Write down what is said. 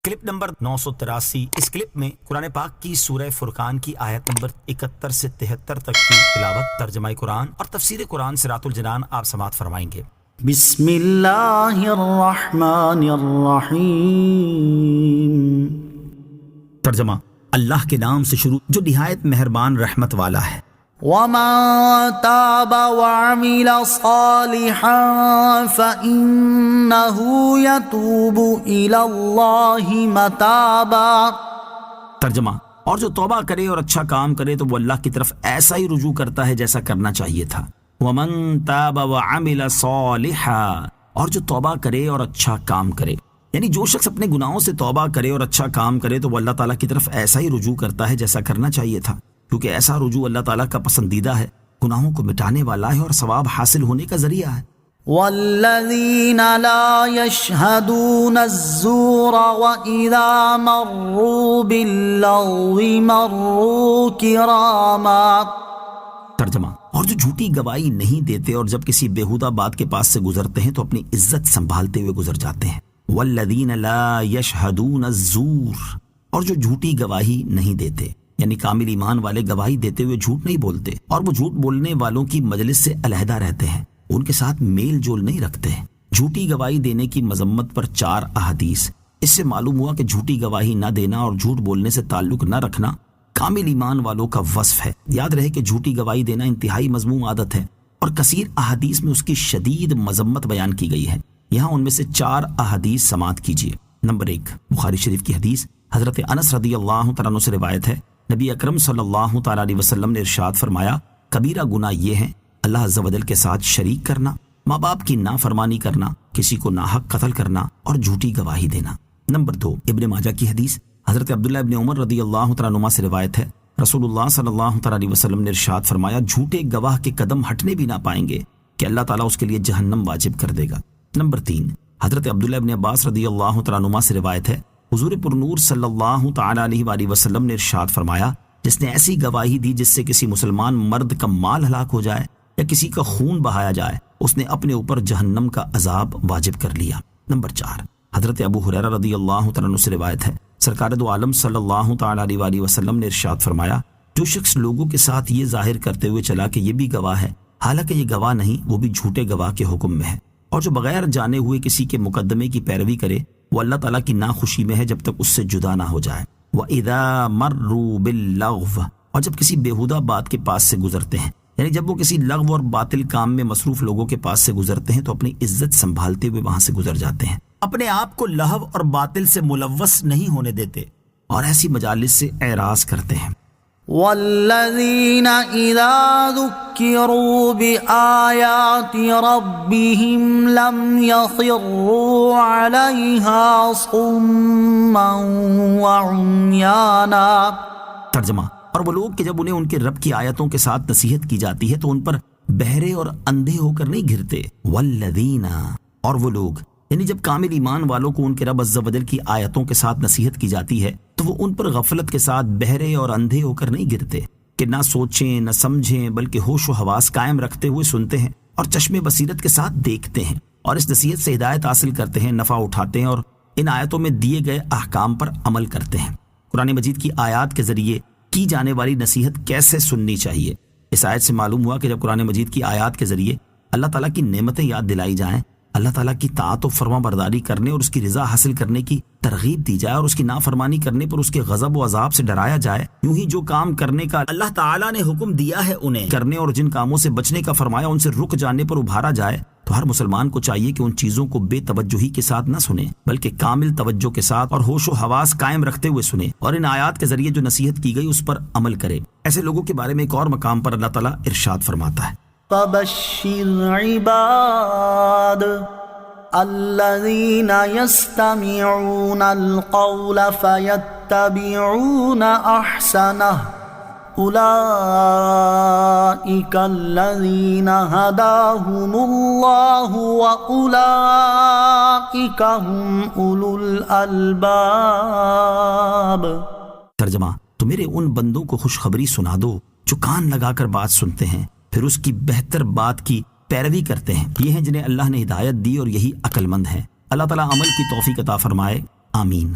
Clip number 983۔ اس clip میں قرآن پاک کی سورہ فرقان کی آیت نمبر 71 سے 73 تک کی تلاوت، ترجمہ قرآن اور تفسیر قرآن صراط الجنان آپ سماعت فرمائیں گے۔ بسم اللہ الرحمن الرحیم۔ ترجمہ: اللہ کے نام سے شروع جو نہایت مہربان رحمت والا ہے۔ وَمَن تَابَ وَعَمِلَ صَالِحًا فَإِنَّهُ يَتُوبُ إِلَى اللَّهِ مَتَابًا۔ ترجمہ: اور جو توبہ کرے اور اچھا کام کرے تو وہ اللہ کی طرف ایسا ہی رجوع کرتا ہے جیسا کرنا چاہیے تھا۔ وَمَن تَابَ وَعَمِلَ صَالِحًا، اور جو توبہ کرے اور اچھا کام کرے، یعنی جو شخص اپنے گناہوں سے توبہ کرے اور اچھا کام کرے تو وہ اللہ تعالیٰ کی طرف ایسا ہی رجوع کرتا ہے جیسا کرنا چاہیے تھا، کیونکہ ایسا رجوع اللہ تعالیٰ کا پسندیدہ ہے، گناہوں کو مٹانے والا ہے اور ثواب حاصل ہونے کا ذریعہ ہے۔ وَالَّذِينَ لَا يَشْهَدُونَ الزُّورَ وَإِذَا مَرُّوا بِاللَّغْوِ مَرُّوا كِرَامًا۔ ترجمہ: اور جو جھوٹی گواہی نہیں دیتے اور جب کسی بیہودہ بات کے پاس سے گزرتے ہیں تو اپنی عزت سنبھالتے ہوئے گزر جاتے ہیں۔ والذین لا یشہدون الزور، اور جو جھوٹی گواہی نہیں دیتے، یعنی کامل ایمان والے گواہی دیتے ہوئے جھوٹ نہیں بولتے اور وہ جھوٹ بولنے والوں کی مجلس سے علیحدہ رہتے ہیں، ان کے ساتھ میل جول نہیں رکھتے ہیں۔ جھوٹی گواہی دینے کی مذمت پر 4 احادیث۔ اس سے معلوم ہوا کہ جھوٹی گواہی نہ دینا اور جھوٹ بولنے سے تعلق نہ رکھنا کامل ایمان والوں کا وصف ہے۔ یاد رہے کہ جھوٹی گواہی دینا انتہائی مذموم عادت ہے اور کثیر احادیث میں اس کی شدید مذمت بیان کی گئی ہے۔ یہاں ان میں سے 4 احادیث سماعت کیجیے۔ نمبر 1، بخاری شریف کی حدیث، حضرت انس رضی اللہ تعالیٰ عنہ سے روایت ہے، نبی اکرم صلی اللہ تعالیٰ علیہ وسلم نے ارشاد فرمایا، کبیرہ گناہ یہ ہے اللہ عز و جل کے ساتھ شریک کرنا، ماں باپ کی نافرمانی کرنا، کسی کو ناحق قتل کرنا اور جھوٹی گواہی دینا۔ نمبر 2، ابن ماجہ کی حدیث، حضرت عبداللہ ابن عمر رضی اللہ تعالیٰ عنہما سے روایت ہے، رسول اللہ صلی اللہ تعالیٰ علیہ وسلم نے ارشاد فرمایا، جھوٹے گواہ کے قدم ہٹنے بھی نہ پائیں گے کہ اللہ تعالیٰ اس کے لیے جہنم واجب کر دے گا۔ نمبر 3، حضرت عبداللہ ابن عباس رضی اللہ تعالیٰ عنہما سے روایت ہے، حضور پر نور صلی اللہ تعالیٰ علیہ وآلہ وسلم نے ارشاد فرمایا، جس نے ایسی گواہی دی جس سے کسی مسلمان مرد کا مال ہلاک ہو جائے یا کسی کا خون بہایا جائے، اس نے اپنے اوپر جہنم کا عذاب واجب کر لیا۔ نمبر 4، حضرت ابو ہریرہ رضی اللہ تعالیٰ عنہ سے روایت ہے، سرکار دو عالم صلی اللہ تعالیٰ علیہ وآلہ وسلم نے ارشاد فرمایا، جو شخص لوگوں کے ساتھ یہ ظاہر کرتے ہوئے چلا کہ یہ بھی گواہ ہے حالانکہ یہ گواہ نہیں، وہ بھی جھوٹے گواہ کے حکم میں ہے، اور جو بغیر جانے ہوئے کسی کے مقدمے کی پیروی کرے وہ اللہ تعالیٰ کی ناخوشی میں ہے جب تک اس سے جدا نہ ہو جائے۔ وَإِذَا مَرُّوا بِاللَّغْوِ، اور جب کسی بیہودہ بات کے پاس سے گزرتے ہیں، یعنی جب وہ کسی لغو اور باطل کام میں مصروف لوگوں کے پاس سے گزرتے ہیں تو اپنی عزت سنبھالتے ہوئے وہاں سے گزر جاتے ہیں، اپنے آپ کو لہو اور باطل سے ملوث نہیں ہونے دیتے اور ایسی مجالس سے اعراض کرتے ہیں۔ وَالَّذِينَ إِذَا ذُكِّرُوا بِآيَاتِ رَبِّهِمْ لَمْ يَخِرُّوا عَلَيْهَا صُمًّا وَعُمْيَانًا۔ ترجمہ: اور وہ لوگ کہ جب انہیں ان کے رب کی آیتوں کے ساتھ نصیحت کی جاتی ہے تو ان پر بہرے اور اندھے ہو کر نہیں گھرتے۔ والذین، اور وہ لوگ، یعنی جب کامل ایمان والوں کو ان کے رب عز و جل کی آیتوں کے ساتھ نصیحت کی جاتی ہے تو وہ ان پر غفلت کے ساتھ بہرے اور اندھے ہو کر نہیں گرتے کہ نہ سوچیں نہ سمجھیں، بلکہ ہوش و حواس قائم رکھتے ہوئے سنتے ہیں اور چشم بصیرت کے ساتھ دیکھتے ہیں اور اس نصیحت سے ہدایت حاصل کرتے ہیں، نفع اٹھاتے ہیں اور ان آیتوں میں دیے گئے احکام پر عمل کرتے ہیں۔ قرآن مجید کی آیات کے ذریعے کی جانے والی نصیحت کیسے سننی چاہیے؟ اس آیت سے معلوم ہوا کہ جب قرآن مجید کی آیات کے ذریعے اللہ تعالیٰ کی نعمتیں یاد دلائی جائیں، اللہ تعالیٰ کی طاعت و فرما برداری کرنے اور اس کی رضا حاصل کرنے کی ترغیب دی جائے اور اس کی نافرمانی کرنے پر اس کے غضب و عذاب سے ڈرایا جائے، یوں ہی جو کام کرنے کا اللہ تعالیٰ نے حکم دیا ہے انہیں کرنے اور جن کاموں سے بچنے کا فرمایا ان سے رک جانے پر ابھارا جائے، تو ہر مسلمان کو چاہیے کہ ان چیزوں کو بے توجہی کے ساتھ نہ سنے بلکہ کامل توجہ کے ساتھ اور ہوش و حواس قائم رکھتے ہوئے سنے اور ان آیات کے ذریعے جو نصیحت کی گئی اس پر عمل کرے۔ ایسے لوگوں کے بارے میں ایک اور مقام پر اللہ تعالیٰ ارشاد فرماتا ہے، فَبَشِّرْ عِبَادِ الَّذِينَ يَسْتَمِعُونَ الْقَوْلَ فَيَتَّبِعُونَ أَحْسَنَهُ أُولَئِكَ الَّذِينَ هَدَاهُمُ اللَّهُ وَأُولَئِكَ هُمْ أُولُو الْأَلْبَابِ۔ ترجمہ: تو میرے ان بندوں کو خوشخبری سنا دو جو کان لگا کر بات سنتے ہیں پھر اس کی بہتر بات کی پیروی کرتے ہیں، یہ ہیں جنہیں اللہ نے ہدایت دی اور یہی عقل مند ہیں۔ اللہ تعالیٰ عمل کی توفیق عطا فرمائے، آمین۔